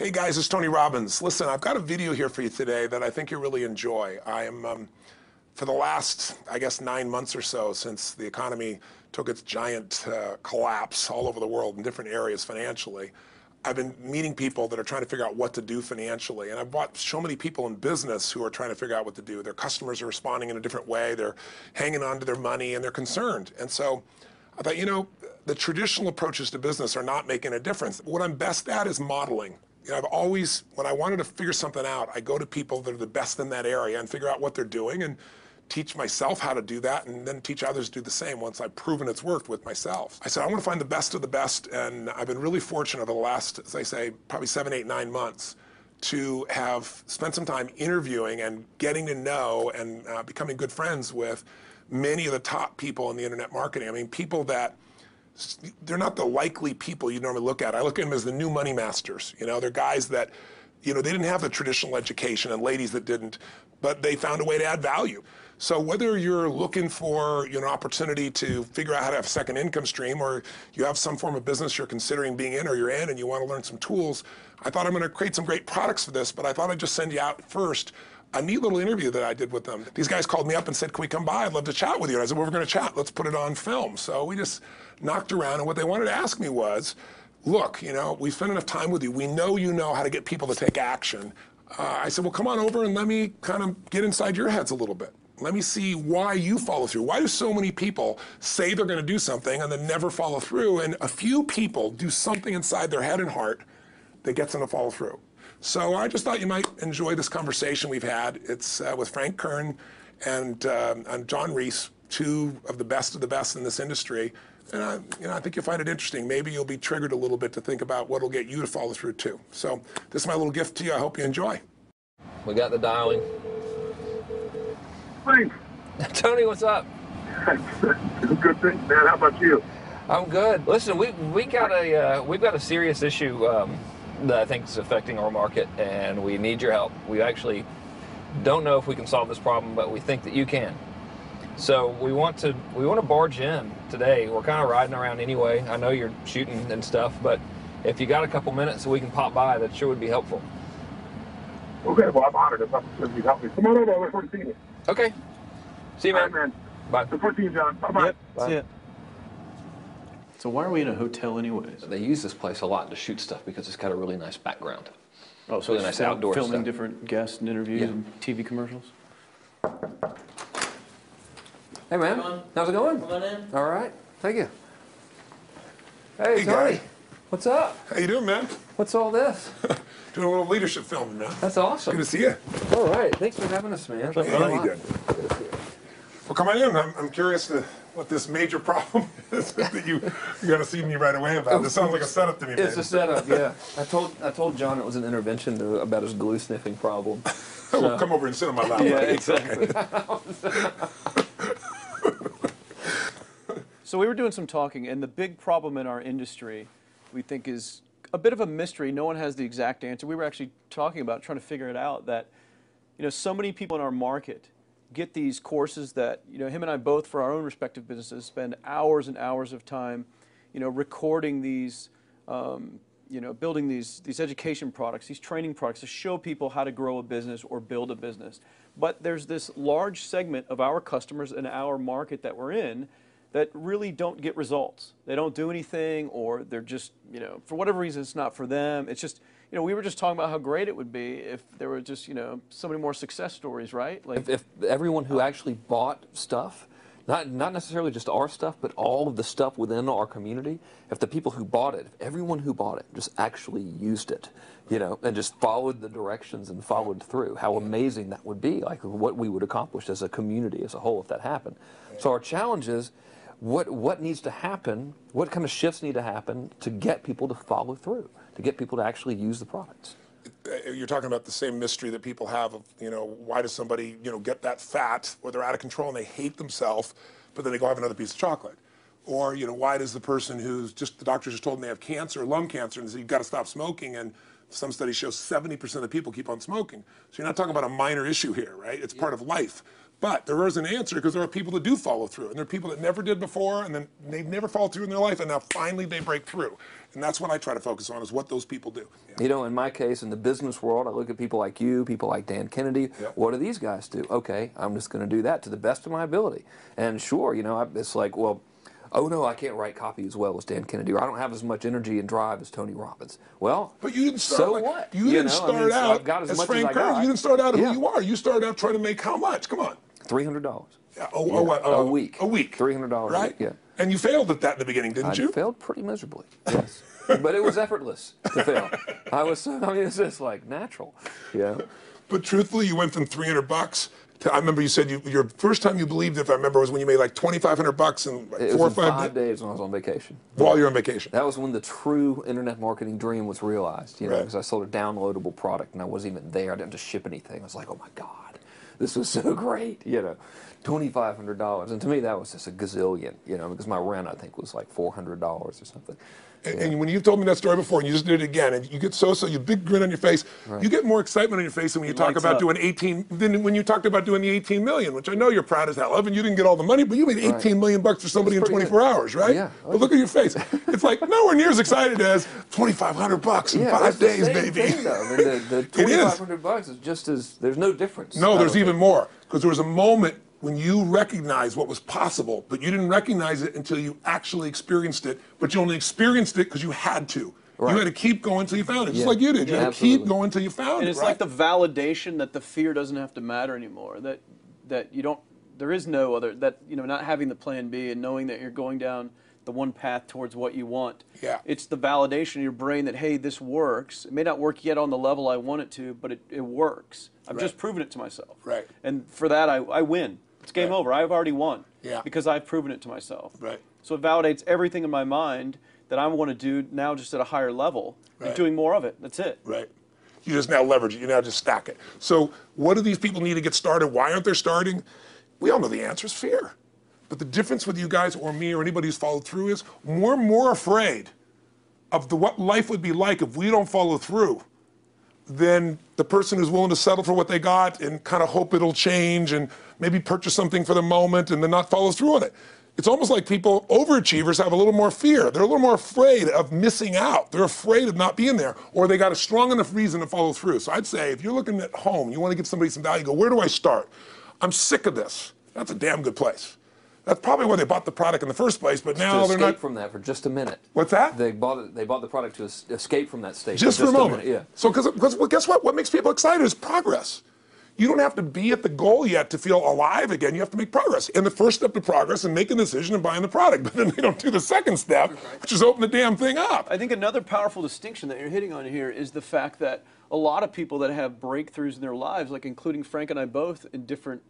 Hey guys, it's Tony Robbins. Listen, I've got a video here for you today that I think you'll really enjoy. I am, for the last, I guess, 9 months or so since the economy took its giant collapse all over the world in different areas financially, I've been meeting people that are trying to figure out what to do financially. And I've watched so many people in business who are trying to figure out what to do. Their customers are responding in a different way. They're hanging on to their money and they're concerned. And so I thought, you know, the traditional approaches to business are not making a difference. What I'm best at is modeling. You know, I've always, when I wanted to figure something out, I go to people that are the best in that area and figure out what they're doing and teach myself how to do that and then teach others to do the same once I've proven it's worked with myself. I said, I want to find the best of the best, and I've been really fortunate over the last, as I say, probably 7, 8, 9 months to have spent some time interviewing and getting to know and becoming good friends with many of the top people in the internet marketing. I mean, people that they're not the likely people you normally look at. I look at them as the new money masters. You know, they're guys that, you know, they didn't have the traditional education and ladies that didn't, but they found a way to add value. So whether you're looking for, you know, an opportunity to figure out how to have a second income stream, or you have some form of business you're considering being in or you're in and you want to learn some tools, I thought I'm going to create some great products for this, but I thought I'd just send you out first a neat little interview that I did with them. These guys called me up and said, can we come by? I'd love to chat with you. And I said, well, we're going to chat. Let's put it on film. So we just knocked around, and what they wanted to ask me was, look, you know, we spent enough time with you. We know you know how to get people to take action. I said, well, come on over and let me kind of get inside your heads a little bit. Let me see why you follow through. Why do so many people say they're going to do something and then never follow through? And a few people do something inside their head and heart that gets them to follow through. So I just thought you might enjoy this conversation we've had. It's with Frank Kern and John Reese, two of the best in this industry. And you know, I think you'll find it interesting. Maybe you'll be triggered a little bit to think about what will get you to follow through too. So this is my little gift to you. I hope you enjoy. We got the dialing. Thanks. Tony, what's up? Good thing, man. How about you? I'm good. Listen, we've got a serious issue that I think is affecting our market, and we need your help. We actually don't know if we can solve this problem, but we think that you can. So we want to barge in today. We're kind of riding around anyway. I know you're shooting and stuff, but if you got a couple minutes so we can pop by, that sure would be helpful. Okay, well, I'm honored. If you help me. Come on over. I look forward to seeing you. Okay. See you, man. All right, man. Bye. Look forward to seeing you, John. Bye-bye. Yep, Bye. see ya. So why are we in a hotel anyways? They use this place a lot to shoot stuff because it's got a really nice background. Oh, so really nice outdoor filming stuff. different guests and interviews Yeah. and TV commercials? Hey, man. How's it going? Come on in. All right. Thank you. Hey, Hey, Tony. guy. What's up? How you doing, man? What's all this? Doing a little leadership filming now. That's awesome. Good to see you. All right. Thanks for having us, man. How you doing? Well, come on in. I'm curious to what this major problem is that you got to see me right away about. This sounds like a setup to me, man. It's a setup, yeah. I told John it was an intervention about his glue sniffing problem. Well, come over and sit on my lap. Yeah, buddy. exactly. So we were doing some talking, and the big problem in our industry, we think, is a bit of a mystery. No one has the exact answer. We were actually talking about trying to figure it out, that, you know, so many people in our market get these courses that, you know, him and I both, for our own respective businesses, spend hours and hours of time, you know, recording these, you know, building these education products, these training products to show people how to grow a business or build a business. But there's this large segment of our customers in our market that we're in that really don't get results. They don't do anything, or they're just, you know, for whatever reason, it's not for them. It's just, you know, we were just talking about how great it would be if there were just, you know, so many more success stories, right? Like, If everyone who actually bought stuff, not necessarily just our stuff, but all of the stuff within our community, if the people who bought it, if everyone who bought it just actually used it, you know, and just followed the directions and followed through, how amazing that would be, like what we would accomplish as a community as a whole if that happened. So our challenge is, what needs to happen, what kind of shifts need to happen to get people to follow through, to get people to actually use the products? You're talking about the same mystery that people have of, you know, why does somebody, you know, get that fat, or they're out of control and they hate themselves, but then they go have another piece of chocolate? Or, you know, why does the person who's just, the doctor just told them they have cancer, lung cancer, and they say, you've got to stop smoking, and some studies show 70% of the people keep on smoking. So you're not talking about a minor issue here, right? It's part of life. But there is an answer because there are people that do follow through, and there are people that never did before, and then they've never followed through in their life, and now finally they break through. And that's what I try to focus on, is what those people do. You know, in my case, in the business world, I look at people like you, people like Dan Kennedy. Yep. What do these guys do? Okay, I'm just going to do that to the best of my ability. And sure, you know, it's like, well, oh no, I can't write copy as well as Dan Kennedy, or I don't have as much energy and drive as Tony Robbins. Well, But you didn't start. so like, what? You didn't know, start I mean, so out I've got as much Frank as I Kern. got. You didn't start out Yeah. who you are. You started out trying to make how much? Come on. $300. Yeah, A week. A week. $300 a right? week, yeah. And you failed at that in the beginning, didn't I you? failed pretty miserably, yes. But it was effortless to fail. I mean, it's just like natural, you know. But truthfully, you went from $300 to, I remember you said your first time you believed, if I remember, was when you made like $2,500 in like It 4 or was in 5 5 days when I was on vacation. while you're on vacation. That was when the true internet marketing dream was realized, you know, Right. because I sold a downloadable product and I wasn't even there. I didn't have to ship anything. I was like, oh my God, this was so great, you know, $2,500. And to me, that was just a gazillion, you know, because my rent, I think, was like $400 or something. And when you've told me that story before, and you just did it again, and you get you big grin on your face. Right. You get more excitement on your face than when you talk lights about up. doing 18. Than when you talked about doing the 18 million, which I know you're proud as hell of, and you didn't get all the money, but you made 18 million bucks for somebody in pretty 24 good. hours, right? Yeah. But look at your face. It's like nowhere near as excited as $2,500 in 5 it's the days, same baby. thing, though. I mean, the It is. $2,500 is just as, there's no difference. No, I there's don't even think. more. Because there was a moment when you recognized what was possible, but you didn't recognize it until you actually experienced it. But you only experienced it because you had to. Right. You had to keep going until you found it, just Yeah. like you did. You Yeah, had to keep absolutely. going until you found And it. it's right? like the validation that the fear doesn't have to matter anymore. That you don't. There is no other. That, you know, not having the plan B and knowing that you're going down the one path towards what you want. Yeah. It's the validation in your brain that, hey, this works. It may not work yet on the level I want it to, but it works. I've Right. just proven it to myself. Right. And for that, I win. It's game Right. over. I've already won. Yeah. Because I've proven it to myself. Right. So it validates everything in my mind that I want to do now, just at a higher level, Right. and doing more of it. That's it. Right. You just now leverage it. You now just stack it. So what do these people need to get started? Why aren't they starting? We all know the answer is fear. But the difference with you guys or me or anybody who's followed through is we're more afraid of what life would be like if we don't follow through than the person who's willing to settle for what they got and kind of hope it'll change and maybe purchase something for the moment and then not follow through on it. It's almost like people, overachievers, have a little more fear. They're a little more afraid of missing out. They're afraid of not being there, or they got a strong enough reason to follow through. So I'd say if you're looking at home, you want to give somebody some value, go, where do I start? I'm sick of this. That's a damn good place. That's probably why they bought the product in the first place, but now To they're escape not. from that for just a minute. What's that? They bought it. They bought the product to escape from that state. Just for a moment. minute, yeah. So, because well, guess what? What makes people excited is progress. You don't have to be at the goal yet to feel alive again. You have to make progress. And the first step to progress is making a decision and buying the product. But then they don't do the second step, which is open the damn thing up. I think another powerful distinction that you're hitting on here is the fact that a lot of people that have breakthroughs in their lives, like including Frank and I both in different,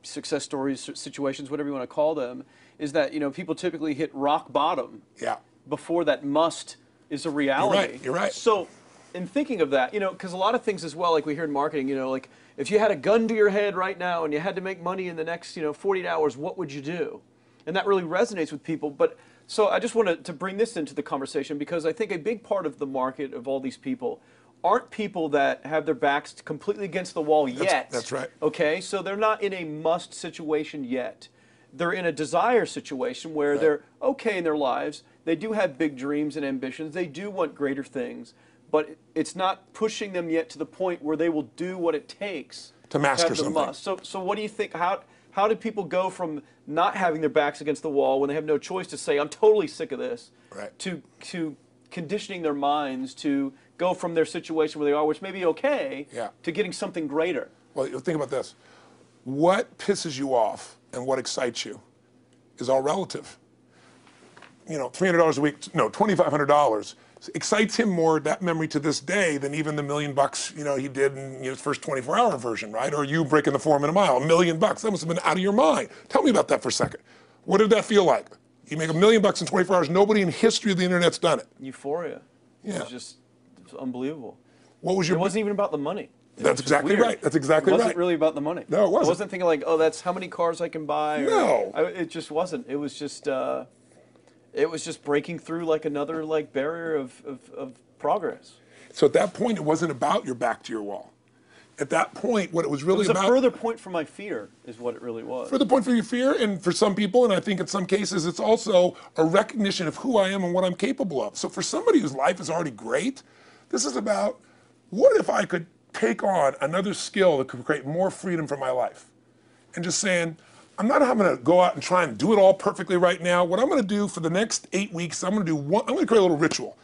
success stories, situations, whatever you want to call them, is that, people typically hit rock bottom Yeah. before that must is a reality. You're right. So in thinking of that, because a lot of things as well, like we hear in marketing, like if you had a gun to your head right now and you had to make money in the next, 48 hours, what would you do? And that really resonates with people. But so I just wanted to bring this into the conversation because I think a big part of the market of all these people aren't people that have their backs completely against the wall yet. That's right. Okay, so they're not in a must situation yet. They're in a desire situation where they're okay in their lives. They do have big dreams and ambitions. They do want greater things, but it's not pushing them yet to the point where they will do what it takes To master have the something. must. So what do you think? How do people go from not having their backs against the wall when they have no choice to say I'm totally sick of this, Right. to conditioning their minds to go from their situation where they are, which may be okay, Yeah. to getting something greater? Well, think about this. What pisses you off and what excites you is all relative. $300 a week, no, $2,500 excites him more, that memory to this day, than even the $1 million, he did in his first 24-hour version, right? Or you breaking the 4-minute mile, $1 million. That must have been out of your mind. Tell me about that for a second. What did that feel like? You make $1 million in 24 hours. Nobody in history of the internet's done it. Euphoria. Yeah. It was unbelievable. What was It your? wasn't even about the money. It That's was just exactly weird. right. That's exactly It wasn't right. really about the money. No, it wasn't. I wasn't thinking like, oh, that's how many cars I can buy. No. It just wasn't. It was just breaking through like another barrier of progress. So at that point, it wasn't about your back to your wall. At that point, what it was really It was about. a further point for my fear, is what it really was. Further point for your fear, and for some people, and I think in some cases, it's also a recognition of who I am and what I'm capable of. So for somebody whose life is already great, this is about, what if I could take on another skill that could create more freedom for my life? And just saying, I'm not having to go out and try and do it all perfectly right now. What I'm going to do for the next 8 weeks, I'm going to create a little ritual.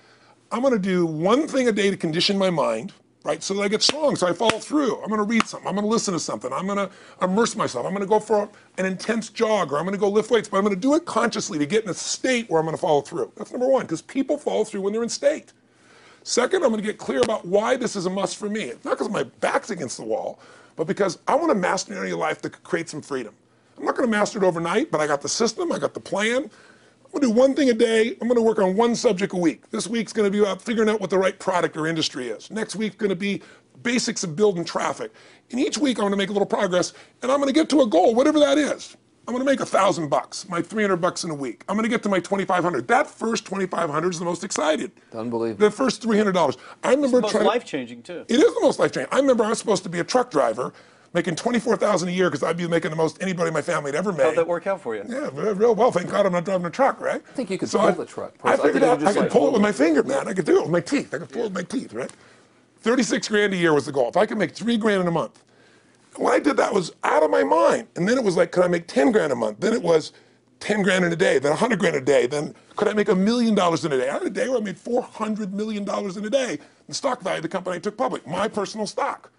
I'm going to do one thing a day to condition my mind, right, so that I get strong, so I follow through. I'm going to read something. I'm going to listen to something. I'm going to immerse myself. I'm going to go for an intense jog, or I'm going to go lift weights, but I'm going to do it consciously to get in a state where I'm going to follow through. That's number one, because people follow through when they're in state. Second, I'm going to get clear about why this is a must for me. It's not because my back's against the wall, but because I want to master an area of life that could create some freedom. I'm not going to master it overnight, but I got the system, I got the plan. I'm going to do one thing a day. I'm going to work on one subject a week. This week's going to be about figuring out what the right product or industry is. Next week's going to be basics of building traffic. And each week I'm going to make a little progress, and I'm going to get to a goal, whatever that is. I'm going to make $1,000, my $300 in a week. I'm going to get to my $2,500. That first $2,500 is the most excited. Unbelievable. The first $300. I remember It's the most life-changing, too. It is the most life-changing. I remember I was supposed to be a truck driver, making $24,000 a year because I'd be making the most anybody in my family had ever made. How'd that work out for you? Yeah, real well. Thank God I'm not driving a truck, right? I think you could pull the truck. I figured out I just could pull it with my finger, man. I could do it with my teeth. I could pull it with my teeth, right? 36 grand a year was the goal. If I could make 3 grand in a month. When I did that, was out of my mind. And then it was like, could I make 10 grand a month? Then it was 10 grand in a day, then 100 grand a day. Then could I make $1 million in a day? I had a day where I made $400 million in a day. The stock value of the company I took public, my personal stock.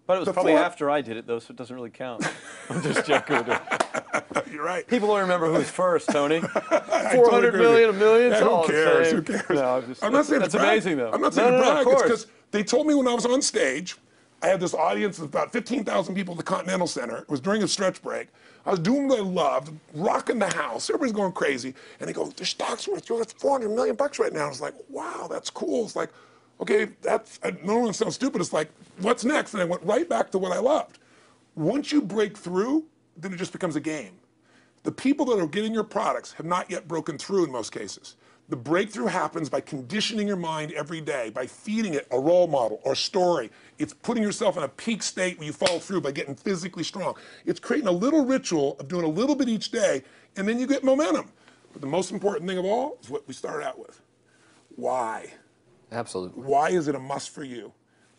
But it was probably after I did it, though, so it doesn't really count. I'm just joking with you. You're right. People don't remember who's first, Tony. 400 million, $1 million, it's all who cares? the Who same. cares? No, I'm not saying that's to brag. amazing, though. I'm not saying to brag. of It's course. because they told me when I was on stage, I had this audience of about 15,000 people at the Continental Center. It was during a stretch break. I was doing what I loved, rocking the house. Everybody's going crazy. And they go, the stock's worth $400 million right now. I was like, wow, that's cool. It's like, okay, I don't want to sound stupid. It's like, what's next? And I went right back to what I loved. Once you break through, then it just becomes a game. The people that are getting your products have not yet broken through in most cases. The breakthrough happens by conditioning your mind every day, by feeding it a role model or story. It's putting yourself in a peak state where you follow through by getting physically strong. It's creating a little ritual of doing a little bit each day, and then you get momentum. But the most important thing of all is what we started out with. Why? Absolutely. Why is it a must for you?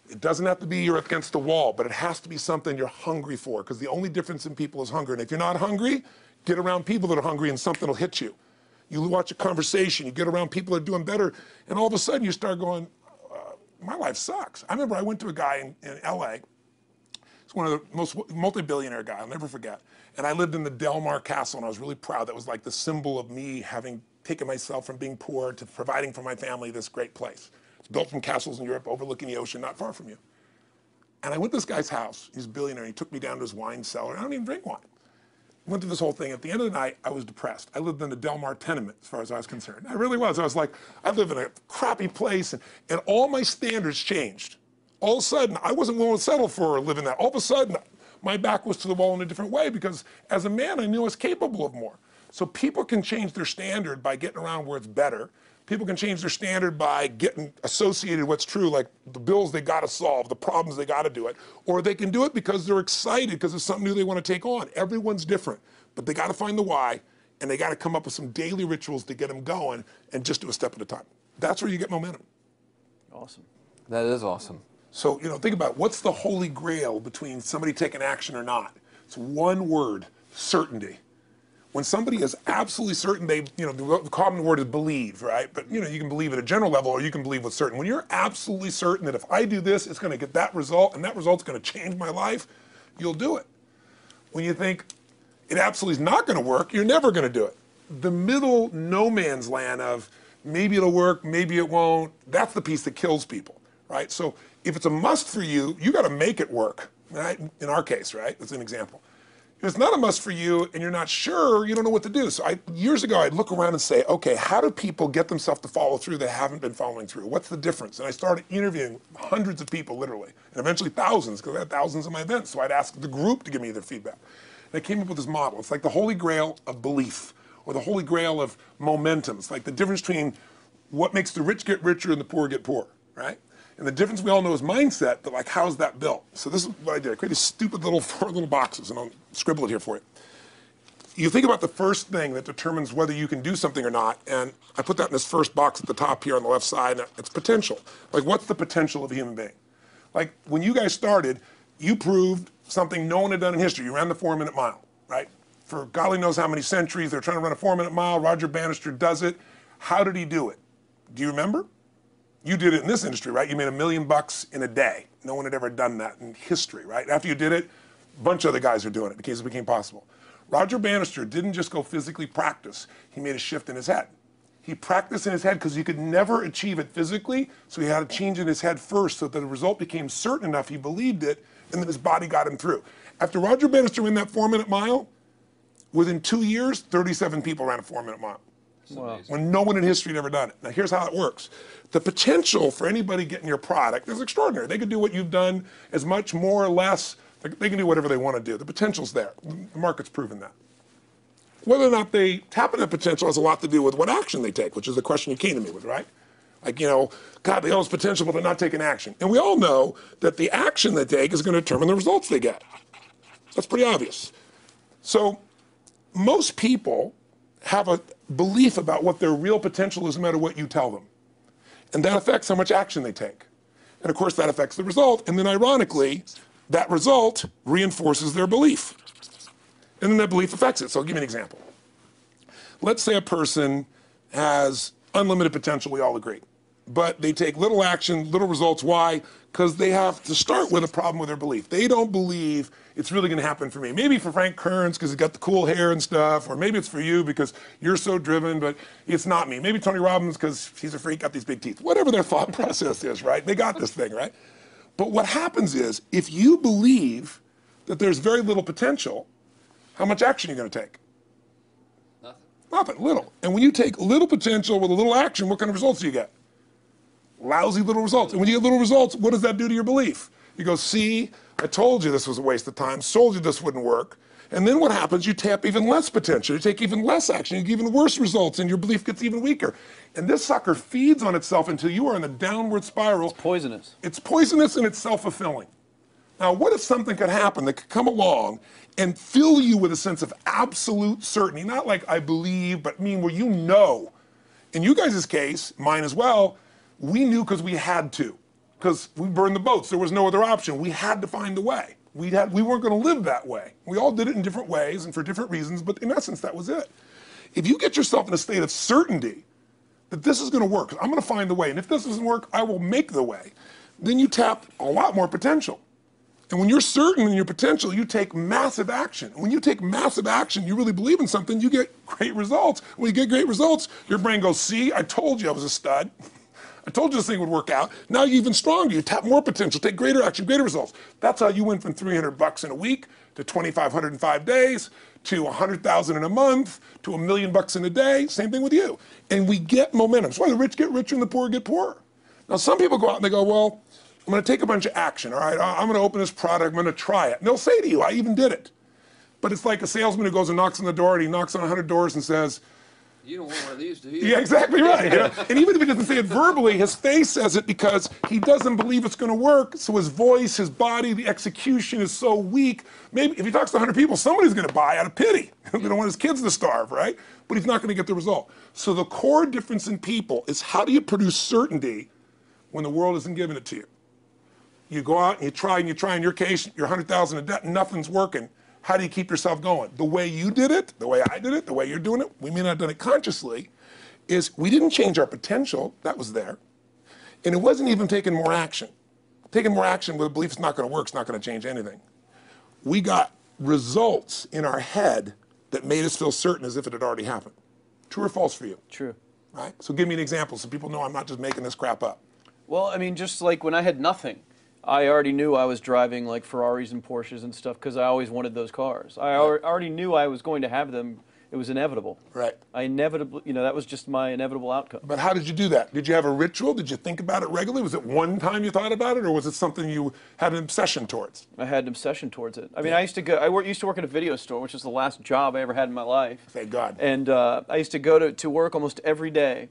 It doesn't have to be you're against the wall, but it has to be something you're hungry for, because the only difference in people is hunger. And if you're not hungry, get around people that are hungry and something will hit you. You watch a conversation, you get around people that are doing better, and all of a sudden you start going, my life sucks. I remember I went to a guy in LA. He's one of the most multi-billionaire guy, I'll never forget. And I lived in the Del Mar Castle, and I was really proud. That was like the symbol of me having taken myself from being poor to providing for my family this great place. It's built from castles in Europe overlooking the ocean, not far from you. And I went to this guy's house. He's a billionaire. He took me down to his wine cellar. I don't even drink wine. Went through this whole thing. At the end of the night, I was depressed. I lived in the Del Mar tenement, as far as I was concerned. I really was. I was like, I live in a crappy place, and all my standards changed. All of a sudden, I wasn't willing to settle for living that. All of a sudden, my back was to the wall in a different way, because as a man, I knew I was capable of more. So people can change their standard by getting around where it's better. People can change their standard by getting associated with what's true, like the bills they got to solve, the problems they got to do it. Or they can do it because they're excited, because it's something new they want to take on. Everyone's different, but they got to find the why, and they got to come up with some daily rituals to get them going, and just do a step at a time. That's where you get momentum. Awesome. That is awesome. So, think about what's the holy grail between somebody taking action or not. It's one word: certainty. When somebody is absolutely certain, the common word is believe, right? But you can believe at a general level, or you can believe with certain. When you're absolutely certain that if I do this, it's going to get that result, and that result's going to change my life, you'll do it. When you think it absolutely is not going to work, you're never going to do it. The middle no man's land of maybe it'll work, maybe it won't, that's the piece that kills people, right? So if it's a must for you, you got to make it work, right? In our case, right? That's an example. If it's not a must for you and you're not sure, you don't know what to do. So years ago, I'd look around and say, okay, how do people get themselves to follow through that haven't been following through? What's the difference? And I started interviewing hundreds of people, literally, and eventually thousands, because I had thousands of my events. So I'd ask the group to give me their feedback. And I came up with this model. It's like the holy grail of belief, or the holy grail of momentum. It's like the difference between what makes the rich get richer and the poor get poor, right? And the difference we all know is mindset, but like, how's that built? So this is what I did. I created stupid little 4 little boxes, and I'll scribble it here for you. You think about the first thing that determines whether you can do something or not, and I put that in this first box at the top here on the left side, and it's potential. Like, what's the potential of a human being? Like, when you guys started, you proved something no one had done in history. You ran the 4-minute mile, right? For golly knows how many centuries, they're trying to run a 4-minute mile. Roger Bannister does it. How did he do it? Do you remember? You did it in this industry, right? You made $1 million in a day. No one had ever done that in history, right? After you did it, a bunch of other guys are doing it because it became possible. Roger Bannister didn't just go physically practice. He made a shift in his head. He practiced in his head because he could never achieve it physically, so he had to change in his head first so that the result became certain enough he believed it, and then his body got him through. After Roger Bannister ran that 4-minute mile, within 2 years, 37 people ran a 4-minute mile. Wow. When no one in history had ever done it. Now here's how it works. The potential for anybody getting your product is extraordinary. They could do what you've done as much, more or less. They can do whatever they want to do. The potential's there. The market's proven that. Whether or not they tap into that potential has a lot to do with what action they take, which is the question you came to me with, right? Like, you know, God, they all have potential, but they're not taking action. And we all know that the action they take is going to determine the results they get. That's pretty obvious. So most people have a belief about what their real potential is no matter what you tell them. And that affects how much action they take. And of course that affects the result. And then ironically, that result reinforces their belief. And then that belief affects it. So I'll give you an example. Let's say a person has unlimited potential, we all agree. But they take little action, little results. Why? Because they have to start with a problem with their belief. They don't believe it's really going to happen for me. Maybe for Frank Kearns because he's got the cool hair and stuff, or maybe it's for you because you're so driven, but it's not me. Maybe Tony Robbins because he's a freak, got these big teeth. Whatever their thought process is, right? They got this thing, right? But what happens is, if you believe that there's very little potential, how much action are you going to take? Nothing, little. And when you take little potential with a little action, what kind of results do you get? Lousy little results. And when you get little results, what does that do to your belief? You go, see, I told you this was a waste of time, told you this wouldn't work. And then what happens? You tap even less potential. You take even less action. You get even worse results, and your belief gets even weaker. And this sucker feeds on itself until you are in a downward spiral. It's poisonous. It's poisonous and it's self-fulfilling. Now, what if something could happen that could come along and fill you with a sense of absolute certainty? Not like I believe, but mean where you know. In you guys' case, mine as well, we knew because we had to. Because we burned the boats. There was no other option. We had to find a way. We weren't going to live that way. We all did it in different ways and for different reasons, but in essence, that was it. If you get yourself in a state of certainty that this is going to work, I'm going to find the way, and if this doesn't work, I will make the way, then you tap a lot more potential. And when you're certain in your potential, you take massive action. And when you take massive action, you really believe in something, you get great results. When you get great results, your brain goes, see, I told you I was a stud. I told you this thing would work out. Now you're even stronger. You tap more potential, take greater action, greater results. That's how you went from $300 in a week to $2,500 in 5 days to $100,000 in a month to $1 million in a day. Same thing with you. And we get momentum. That's why the rich get richer and the poor get poorer. Now some people go out and they go, well, I'm going to take a bunch of action. All right, I'm going to open this product. I'm going to try it. And they'll say to you, I even did it. But it's like a salesman who goes and knocks on the door, and he knocks on 100 doors and says, You don't want one of these, do you? yeah, exactly right. You know? And even if he doesn't say it verbally, his face says it because he doesn't believe it's going to work. So his voice, his body, the execution is so weak. Maybe if he talks to 100 people, somebody's going to buy out of pity. They don't want his kids to starve, right? But he's not going to get the result. So the core difference in people is how do you produce certainty when the world isn't giving it to you? You go out and you try, in your case, you're 100,000 in debt and nothing's working. How do you keep yourself going? The way you did it, the way I did it, the way you're doing it, we may not have done it consciously, is we didn't change our potential, that was there. And it wasn't even taking more action. Taking more action with a belief it's not going to work, it's not going to change anything. We got results in our head that made us feel certain as if it had already happened. True or false for you? True. Right? So give me an example so people know I'm not just making this crap up. Well, I mean, just like when I had nothing, I already knew I was driving like Ferraris and Porsches and stuff because I always wanted those cars. I already knew I was going to have them. It was inevitable. Right. I inevitably, that was just my inevitable outcome. But how did you do that? Did you have a ritual? Did you think about it regularly? Was it one time you thought about it, or was it something you had an obsession towards? I had an obsession towards it. I mean, I used to work at a video store, which was the last job I ever had in my life. Thank God. And I used to go to work almost every day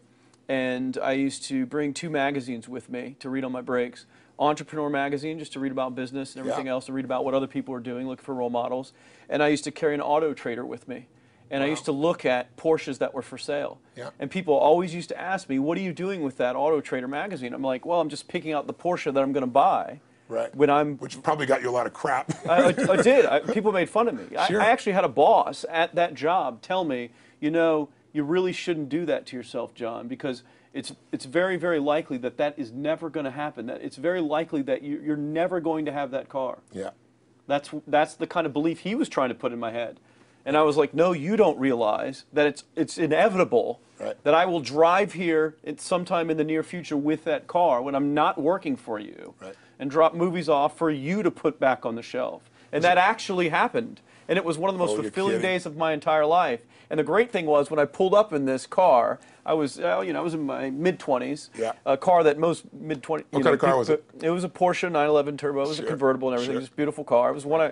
and I used to bring 2 magazines with me to read on my breaks. Entrepreneur magazine, just to read about business and everything else, to read about what other people are doing, look for role models. And I used to carry an Auto Trader with me. And I used to look at Porsches that were for sale. Yeah. And people always used to ask me, what are you doing with that Auto Trader magazine? I'm like, well, I'm just picking out the Porsche that I'm going to buy. Right. Which probably got you a lot of crap. I did. People made fun of me. Sure. I actually had a boss at that job tell me, you know, you really shouldn't do that to yourself, John, because it's very, very likely that that is never going to happen. That it's very likely that you're never going to have that car. Yeah. That's the kind of belief he was trying to put in my head. And I was like, no, you don't realize that it's inevitable that I will drive here sometime in the near future with that car when I'm not working for you and drop movies off for you to put back on the shelf. And that actually happened. And it was one of the most fulfilling days of my entire life. And the great thing was when I pulled up in this car, I was in my mid-20s. Yeah. A car that most mid-20s. What kind of car was it? It was a Porsche 911 Turbo. It was a convertible and everything. It was a beautiful car. It was one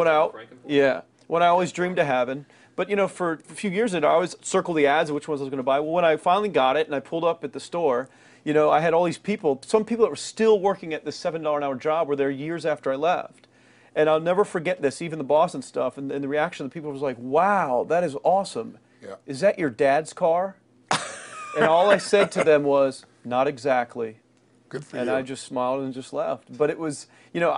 I always dreamed of having. But, you know, for a few years I always circled the ads of which ones I was going to buy. Well, when I finally got it and I pulled up at the store, you know, I had all these people, some people that were still working at this $7 an hour job were there years after I left. And I'll never forget this, even the boss and stuff, and the reaction of the people was like, wow, that is awesome. Yeah. Is that your dad's car? And all I said to them was, not exactly. Good for you. And I just smiled and just left. But it was, you know,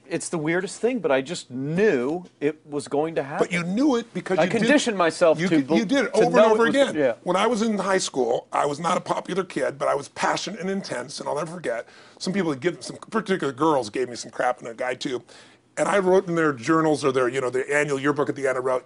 it's the weirdest thing, but I just knew it was going to happen. But you knew it because I conditioned myself you to You did it to over and know over it was- again. yeah. When I was in high school, I was not a popular kid, but I was passionate and intense, and I'll never forget. Some people, some particular girls gave me some crap, and a guy too. And I wrote in their journals or their annual yearbook at the end, I wrote,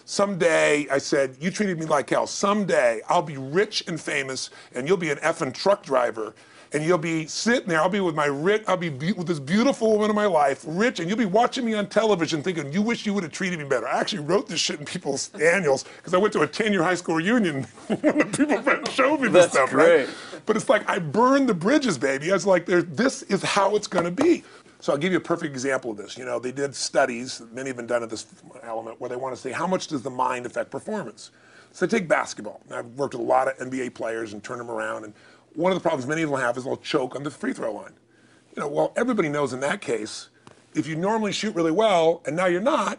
someday, I said, you treated me like hell. Someday I'll be rich and famous, and you'll be an effing truck driver. And you'll be sitting there, I'll be with with this beautiful woman of my life, rich, and you'll be watching me on television thinking, you wish you would have treated me better. I actually wrote this shit in people's annuals because I went to a 10-year high school reunion when the people showed me this stuff, great. right? But it's like, I burned the bridges, baby. I was like, this is how it's gonna be. So I'll give you a perfect example of this. You know, they did studies, many have been done at this element, where they want to say, how much does the mind affect performance? So take basketball. And I've worked with a lot of NBA players and turned them around, and one of the problems many of them have is they'll choke on the free throw line. Well, everybody knows in that case, if you normally shoot really well and now you're not,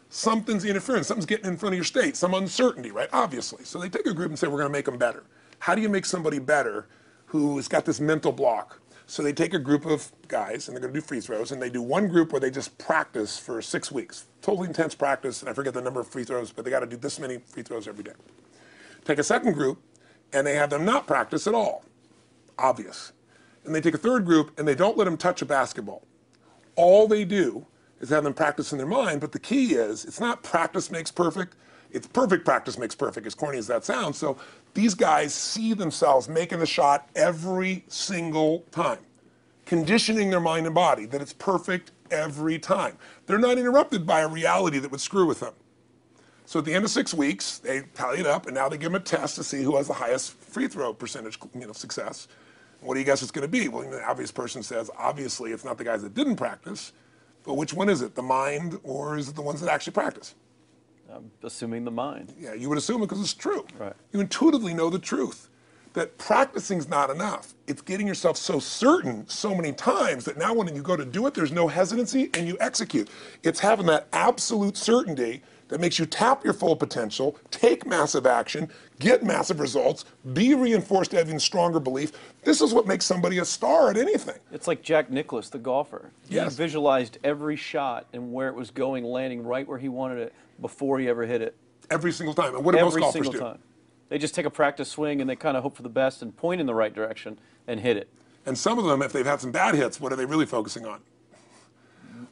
something's interfering, something's getting in front of your state, some uncertainty, right? Obviously. So they take a group and say, we're going to make them better. How do you make somebody better who has got this mental block? So they take a group of guys and they're going to do free throws, and they do one group where they just practice for 6 weeks. Totally intense practice, and I forget the number of free throws, but they got to do this many free throws every day. Take a second group, and they have them not practice at all. Obvious. And they take a third group and they don't let them touch a basketball. All they do is have them practice in their mind, but the key is, it's not practice makes perfect, it's perfect practice makes perfect, as corny as that sounds. So these guys see themselves making the shot every single time, conditioning their mind and body that it's perfect every time. They're not interrupted by a reality that would screw with them. So at the end of 6 weeks, they tally it up, and now they give them a test to see who has the highest free throw percentage, success. What do you guess it's going to be? Well, the obvious person says, obviously, it's not the guys that didn't practice, but which one is it, the mind, or is it the ones that actually practice? I'm assuming the mind. Yeah, you would assume it because it's true. Right. You intuitively know the truth, that practicing's not enough. It's getting yourself so certain so many times that now when you go to do it, there's no hesitancy and you execute. It's having that absolute certainty that makes you tap your full potential, take massive action, get massive results, be reinforced to having stronger belief. This is what makes somebody a star at anything. It's like Jack Nicklaus, the golfer. Yes. He visualized every shot and where it was going, landing right where he wanted it before he ever hit it. Every single time. And what do most Every golfers single do? time. They just take a practice swing and they kind of hope for the best and point in the right direction and hit it. And some of them, if they've had some bad hits, what are they really focusing on?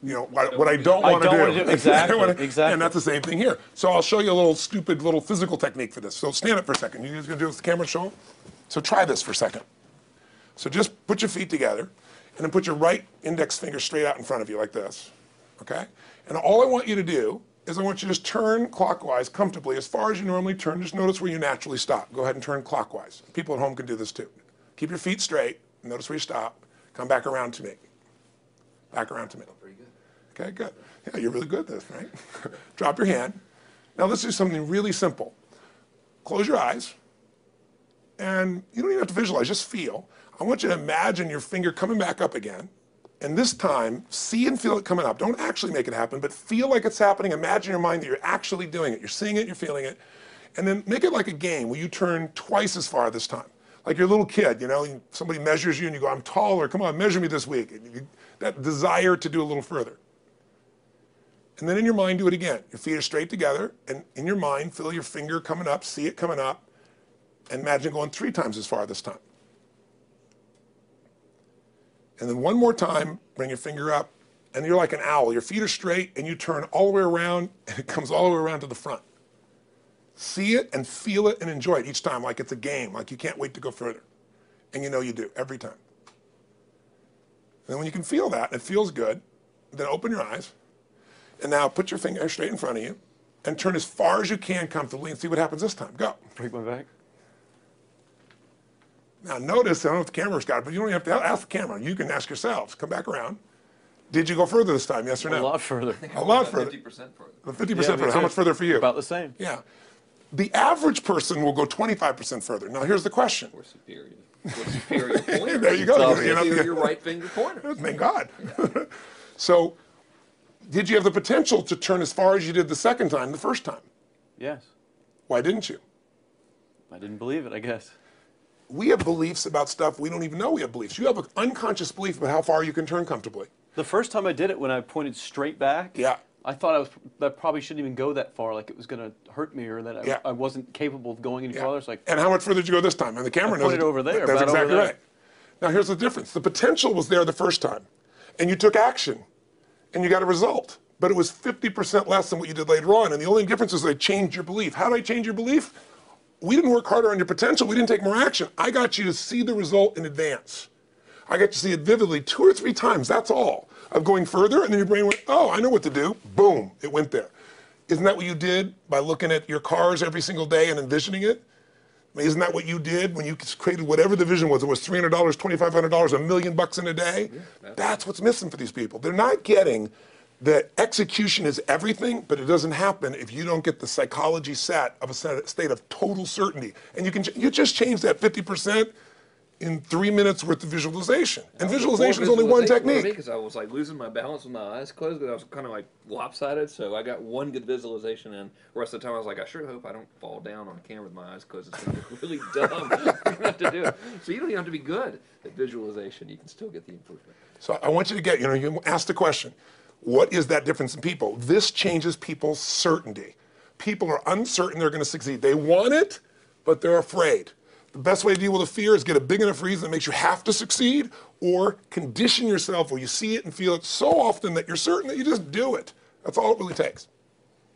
What I don't want to do. Exactly, exactly. And that's the same thing here. So I'll show you a little stupid little physical technique for this. So stand up for a second. You guys going to do this with the camera show? So try this for a second. So just put your feet together and then put your right index finger straight out in front of you like this, okay? And all I want you to do is I want you to just turn clockwise comfortably as far as you normally turn. Just notice where you naturally stop. Go ahead and turn clockwise. People at home can do this too. Keep your feet straight. Notice where you stop. Come back around to me. Back around to me. Pretty good. Okay, good. Yeah, you're really good at this, right? Drop your hand. Now let's do something really simple. Close your eyes And you don't even have to visualize, just feel. I want you to imagine your finger coming back up again. And this time, see and feel it coming up. Don't actually make it happen, but feel like it's happening. Imagine in your mind that you're actually doing it. You're seeing it, you're feeling it. And then make it like a game where you turn twice as far this time. Like you're a little kid, you know, somebody measures you and you go, I'm taller, come on, measure me this week. And that desire to do a little further. And then in your mind, do it again. Your feet are straight together, and in your mind, feel your finger coming up, see it coming up, and imagine going 3 times as far this time. And then one more time, bring your finger up, and you're like an owl. Your feet are straight, and you turn all the way around, and it comes all the way around to the front. See it and feel it and enjoy it each time, like it's a game, like you can't wait to go further. And you know you do, every time. And then when you can feel that, and it feels good, then open your eyes, and now put your finger straight in front of you, and turn as far as you can comfortably, and see what happens this time. Go. Break my back. Now notice, I don't know if the camera's got it, but you don't even have to ask the camera. You can ask yourselves. Come back around. Did you go further this time, yes or no? A lot further. A lot further. 50% further. 50% me further. How too. much further for you? About the same. Yeah. The average person will go 25% further. Now here's the question. We're superior. We're superior pointer. There you go. It's You're not the- superior right finger pointer. Thank God. So, did you have the potential to turn as far as you did the second time, the first time? Yes. Why didn't you? I didn't believe it, I guess. We have beliefs about stuff we don't even know we have beliefs. You have an unconscious belief about how far you can turn comfortably. The first time I did it, when I pointed straight back, Yeah. I thought that probably shouldn't even go that far, like it was going to hurt me, or that Yeah. I wasn't capable of going any Yeah. farther. It's like, And how much further did you go this time? And the camera I knows pointed over there, That's about over exactly there. right. Now here's the difference. The potential was there the first time, and you took action, and you got a result. But it was 50% less than what you did later on. And the only difference is they changed your belief. How did I change your belief? We didn't work harder on your potential. We didn't take more action. I got you to see the result in advance. I got you to see it vividly 2 or 3 times. That's all. Of going further, and then your brain went, oh, I know what to do. Boom, it went there. Isn't that what you did by looking at your cars every single day and envisioning it? I mean, isn't that what you did when you created whatever the vision was? It was $300, $2,500, $1 million in a day? Yeah, that's what's missing for these people. They're not getting that execution is everything, but it doesn't happen if you don't get the psychology set of a state of total certainty. And you just change that 50% in 3 minutes worth of visualization. And visualization is only one technique. Because I was like losing my balance with my eyes closed, but I was kind of like lopsided. So I got one good visualization in. The rest of the time I was like, I sure hope I don't fall down on camera with my eyes closed. It's going to look really dumb. Not to do it. So you don't even have to be good at visualization. You can still get the improvement. So I want you to get, you ask the question, what is that difference in people? This changes people's certainty. People are uncertain they're going to succeed. They want it, but they're afraid. The best way to deal with a fear is get a big enough reason that makes you have to succeed, or condition yourself where you see it and feel it so often that you're certain that you just do it. That's all it really takes.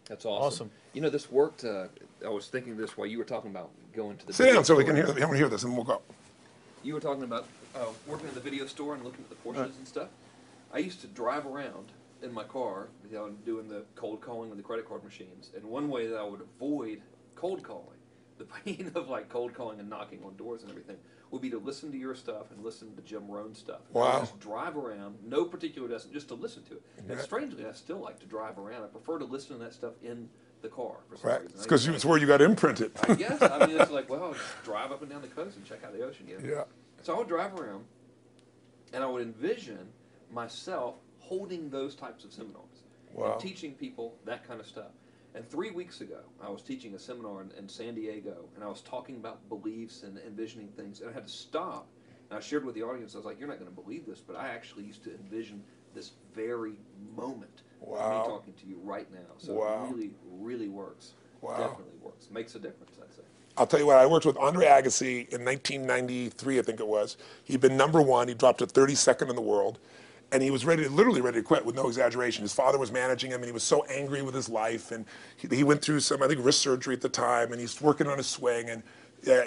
That's awesome. You know, this worked. I was thinking this while you were talking about going to the Sit down so we can hear this, and we'll go. You were talking about working in the video store and looking at the Porsches and stuff. I used to drive around in my car, doing the cold calling with the credit card machines. And one way that I would avoid cold calling, the pain of like cold calling and knocking on doors and everything, would be to listen to your stuff and listen to Jim Rohn stuff. And I would just drive around, no particular destination, just to listen to it. And strangely, I still like to drive around. I prefer to listen to that stuff in the car for some reason. It's because it's where you got imprinted. I guess. I mean, it's like, well, I'll just drive up and down the coast and check out the ocean. Yeah. So I would drive around, and I would envision myself holding those types of seminars and teaching people that kind of stuff. And 3 weeks ago, I was teaching a seminar in San Diego, and I was talking about beliefs and envisioning things, and I had to stop. And I shared with the audience, I was like, you're not going to believe this, but I actually used to envision this very moment of me talking to you right now. So it really, really works. Definitely works. Makes a difference, I'd say. I'll tell you what, I worked with Andre Agassi in 1993, I think it was. He'd been #1. He dropped to 32nd in the world. And he was literally ready to quit with no exaggeration. His father was managing him, and he was so angry with his life. And he went through some, I think, wrist surgery at the time, and he's working on his swing. And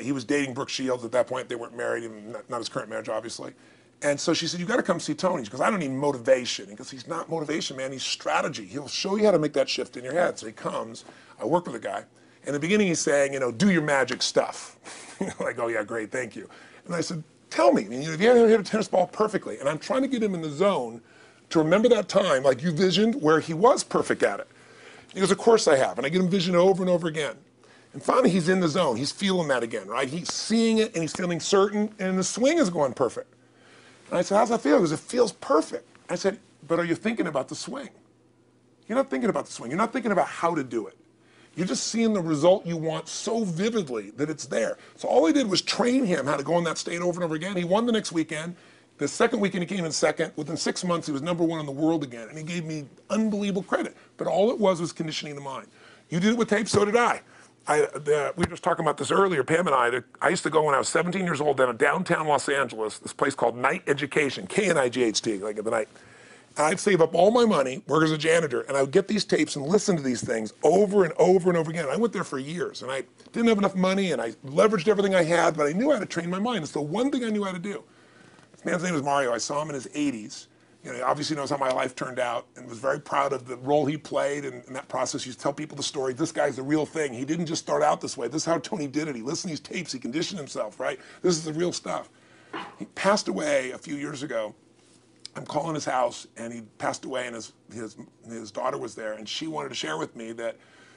he was dating Brooke Shields at that point. They weren't married, not his current marriage, obviously. And so she said, you got to come see Tony. Because I don't need motivation. Because he's not motivation, man. He's strategy. He'll show you how to make that shift in your head. So he comes. I work with a guy. In the beginning, he's saying, do your magic stuff. Like, oh, yeah, great, thank you. And I said, tell me, if you ever hit a tennis ball perfectly, and I'm trying to get him in the zone to remember that time, like you visioned, where he was perfect at it. He goes, of course I have. And I get him vision over and over again. And finally, he's in the zone. He's feeling that again, right? He's seeing it, and he's feeling certain, and the swing is going perfect. And I said, how's that feel? He goes, it feels perfect. I said, but are you thinking about the swing? You're not thinking about the swing. You're not thinking about how to do it. You're just seeing the result you want so vividly that it's there. So all I did was train him how to go in that state over and over again. He won the next weekend. The second weekend he came in second. Within 6 months, he was #1 in the world again. And he gave me unbelievable credit. But all it was conditioning the mind. You did it with tape, so did I. We were just talking about this earlier, Pam and I used to go when I was 17 years old down in downtown Los Angeles, this place called Night Education, K-N-I-G-H-T, like at the night. And I'd save up all my money, work as a janitor, and I would get these tapes and listen to these things over and over and over again. I went there for years, and I didn't have enough money, and I leveraged everything I had, but I knew how to train my mind. It's the one thing I knew how to do. This man's name is Mario. I saw him in his 80s. You know, he obviously knows how my life turned out and was very proud of the role he played in that process. He used to tell people the story. This guy's the real thing. He didn't just start out this way. This is how Tony did it. He listened to these tapes. He conditioned himself, right? This is the real stuff. He passed away a few years ago. I'm calling his house, and he passed away, and his daughter was there, and she wanted to share with me that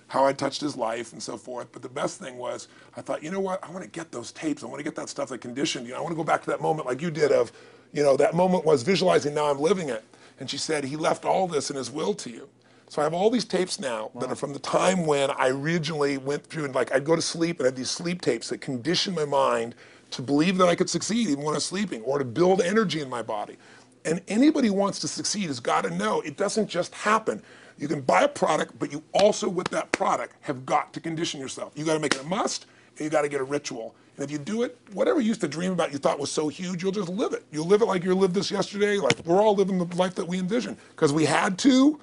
how I touched his life and so forth. But the best thing was, I thought, you know what? I want to get those tapes. I want to get that stuff that conditioned. You know, I want to go back to that moment like you did of, you know, that moment was visualizing, now I'm living it. And she said, he left all this in his will to you. So I have all these tapes now that are from the time when I originally went through, and like I'd go to sleep and I had these sleep tapes that conditioned my mind to believe that I could succeed even when I was sleeping, or to build energy in my body. And anybody who wants to succeed has got to know it doesn't just happen. You can buy a product, but you also, with that product, have got to condition yourself. You got to make it a must, and you got to get a ritual. And if you do it, whatever you used to dream about you thought was so huge, you'll just live it. You'll live it like you lived this yesterday, like we're all living the life that we envisioned. Because we had to,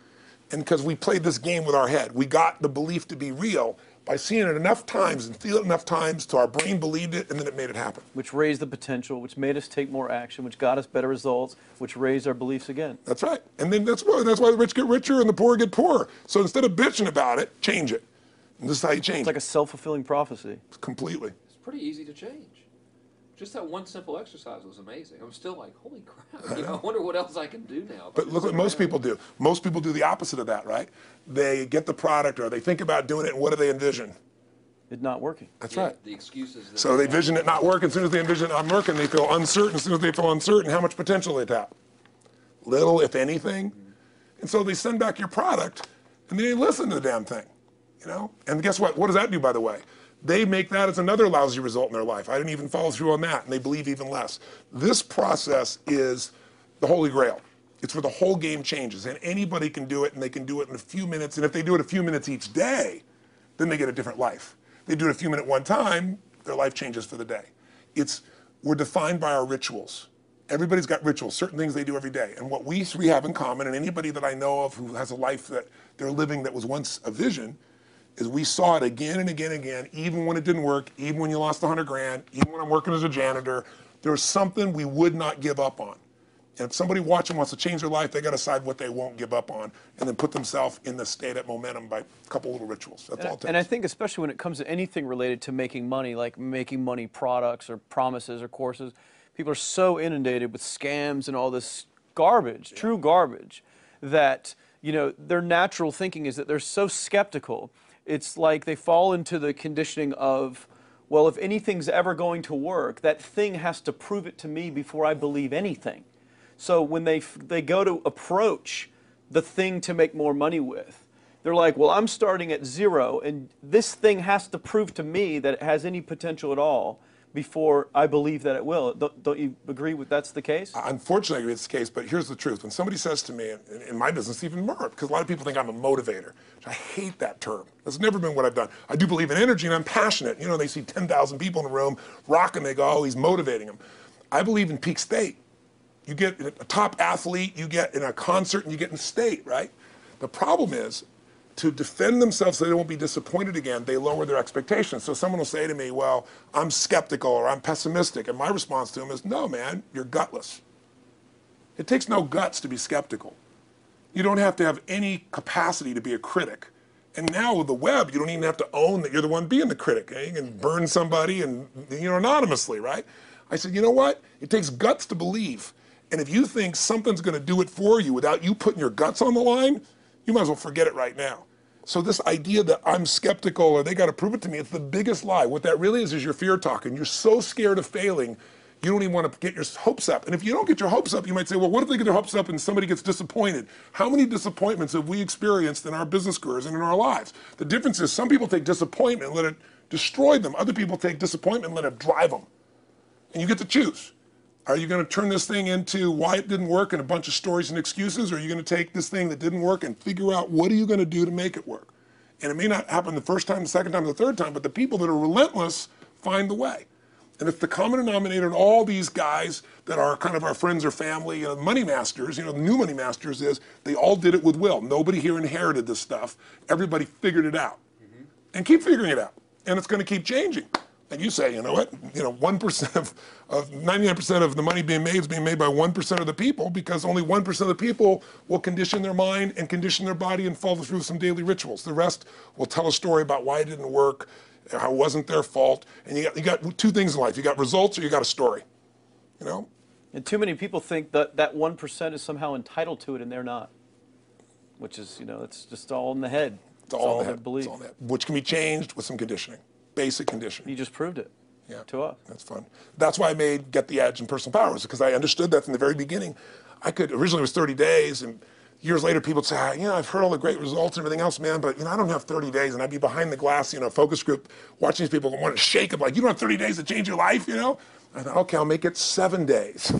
and because we played this game with our head. We got the belief to be real by seeing it enough times and feel it enough times till our brain believed it, and then it made it happen. Which raised the potential, which made us take more action, which got us better results, which raised our beliefs again. That's right. And then that's why the rich get richer and the poor get poorer. So instead of bitching about it, change it. And this is how you change It's like it. a self-fulfilling prophecy. Completely. It's pretty easy to change. Just that one simple exercise was amazing. I'm still like, holy crap, you know, I wonder what else I can do now. But look what most people do. Most people do the opposite of that, right? They get the product or they think about doing it, and what do they envision? It's not working. That's Yeah, right. the excuses. That So they envision it not working. As soon as they envision it not working, they feel uncertain. As soon as they feel uncertain, how much potential they tap? Little, if anything. And so they send back your product, and they listen to the damn thing, you know? And guess what? What does that do, by the way? They make that as another lousy result in their life. I didn't even follow through on that, and they believe even less. This process is the holy grail. It's where the whole game changes, and anybody can do it, and they can do it in a few minutes. And if they do it a few minutes each day, then they get a different life. They do it a few minutes one time, their life changes for the day. We're defined by our rituals. Everybody's got rituals, certain things they do every day. And what we three have in common, and anybody that I know of who has a life that they're living that was once a vision, is we saw it again and again and again, even when it didn't work, even when you lost 100 grand, even when I'm working as a janitor, there's something we would not give up on. And if somebody watching wants to change their life, they got to decide what they won't give up on, and then put themselves in the state of momentum by a couple little rituals. That's all it takes. And I think especially when it comes to anything related to making money, like making money products or promises or courses, people are so inundated with scams and all this garbage, true garbage, that, you know, their natural thinking is that they're so skeptical. It's like they fall into the conditioning of, well, if anything's ever going to work, that thing has to prove it to me before I believe anything. So when they go to approach the thing to make more money with, they're like, well, I'm starting at zero, and this thing has to prove to me that it has any potential at all before I believe that it will. Don't you agree with that's the case? Unfortunately, I agree it's the case, but here's the truth. When somebody says to me, in my business, even more, because a lot of people think I'm a motivator. I hate that term. That's never been what I've done. I do believe in energy, and I'm passionate. You know, they see 10,000 people in a room rocking, they go, oh, he's motivating them. I believe in peak state. You get a top athlete, you get in a concert, and you get in state, right? The problem is, to defend themselves so they won't be disappointed again, they lower their expectations. So someone will say to me, well, I'm skeptical or I'm pessimistic. And my response to them is, no, man, you're gutless. It takes no guts to be skeptical. You don't have to have any capacity to be a critic. And now with the web, you don't even have to own that you're the one being the critic. You can burn somebody and, you know, anonymously, right? I said, you know what? It takes guts to believe. And if you think something's going to do it for you without you putting your guts on the line, you might as well forget it right now. So this idea that I'm skeptical or they got to prove it to me, it's the biggest lie. What that really is your fear talking. You're so scared of failing, you don't even want to get your hopes up. And if you don't get your hopes up, you might say, well, what if they get their hopes up and somebody gets disappointed? How many disappointments have we experienced in our business careers and in our lives? The difference is some people take disappointment and let it destroy them. Other people take disappointment and let it drive them. And you get to choose. Are you going to turn this thing into why it didn't work and a bunch of stories and excuses, or are you going to take this thing that didn't work and figure out what are you going to do to make it work? And it may not happen the first time, the second time, the third time, but the people that are relentless find the way. And it's the common denominator in all these guys that are kind of our friends or family, money masters, the new money masters is they all did it with will. Nobody here inherited this stuff. Everybody figured it out. And keep figuring it out. And it's going to keep changing. And you say, you know what, 1% of 99% of the money being made is being made by 1% of the people, because only 1% of the people will condition their mind and condition their body and follow through some daily rituals. The rest will tell a story about why it didn't work, how it wasn't their fault. And you got two things in life. You got results or you got a story, And too many people think that that 1% is somehow entitled to it, and they're not. Which is, it's just all in the head. It's all in the their head. belief. It's all in the head. Which can be changed with some conditioning. Basic conditioning. You just proved it to us. That's fun. That's why I made Get the Edge and Personal Power, because I understood that from the very beginning. Originally it was 30 days, and years later people would say, I've heard all the great results and everything else, man, but I don't have 30 days, and I'd be behind the glass, focus group, watching these people and want to shake them, like, you don't have 30 days to change your life, I thought, okay, I'll make it 7 days,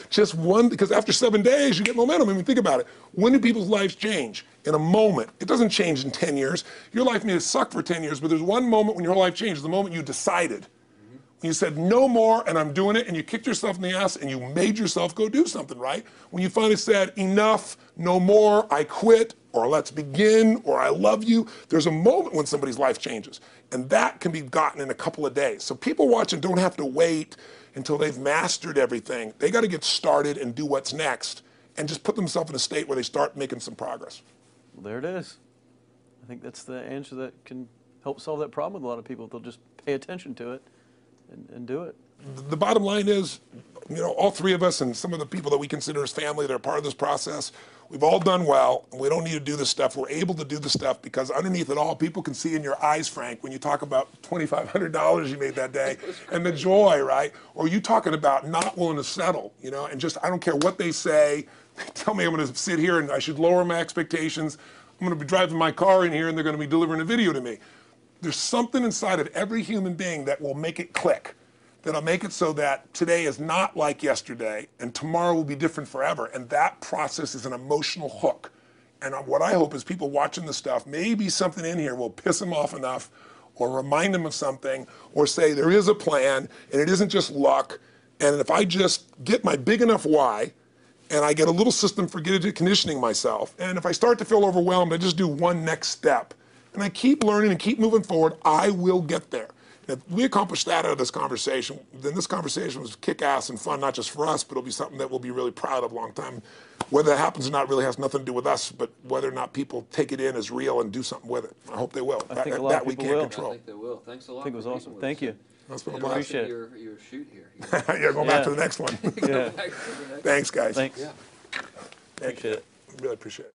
just one, because after 7 days, you get momentum. I mean, think about it. When do people's lives change? In a moment. It doesn't change in 10 years. Your life may have sucked for 10 years, but there's one moment when your whole life changes, the moment you decided. When you said, no more, and I'm doing it, and you kicked yourself in the ass, and you made yourself go do something, right? When you finally said, enough, no more, I quit, or let's begin, or I love you, there's a moment when somebody's life changes. And that can be gotten in a couple of days. So people watching don't have to wait until they've mastered everything. They got to get started and do what's next, and just put themselves in a state where they start making some progress. Well, there it is. I think that's the answer that can help solve that problem with a lot of people. They'll just pay attention to it and do it. The bottom line is, all three of us and some of the people that we consider as family that are part of this process, we've all done well, and we don't need to do this stuff. We're able to do the stuff because underneath it all, people can see in your eyes, Frank, when you talk about $2,500 you made that day and the joy, right? Or you talking about not willing to settle, and just, I don't care what they say. They tell me I'm going to sit here and I should lower my expectations. I'm going to be driving my car in here and they're going to be delivering a video to me. There's something inside of every human being that will make it click, that'll make it so that today is not like yesterday and tomorrow will be different forever. And that process is an emotional hook. And what I hope is people watching this stuff, maybe something in here will piss them off enough or remind them of something or say there is a plan and it isn't just luck. And if I just get my big enough why, and I get a little system for conditioning myself, and if I start to feel overwhelmed, I just do one next step. And I keep learning and keep moving forward, I will get there. And if we accomplish that out of this conversation, then this conversation was kick-ass and fun, not just for us, but it'll be something that we'll be really proud of a long time. Whether that happens or not really has nothing to do with us, but whether or not people take it in as real and do something with it. I hope they will. I think a lot of people will. I think they will. Thanks a lot. I think it was awesome. Thank you. That's been a And blast. Appreciate it. your shoot here. Yeah, go back to the next one. Yeah. Thanks, guys. Thanks. Yeah. Thank Appreciate you. it. Really appreciate it.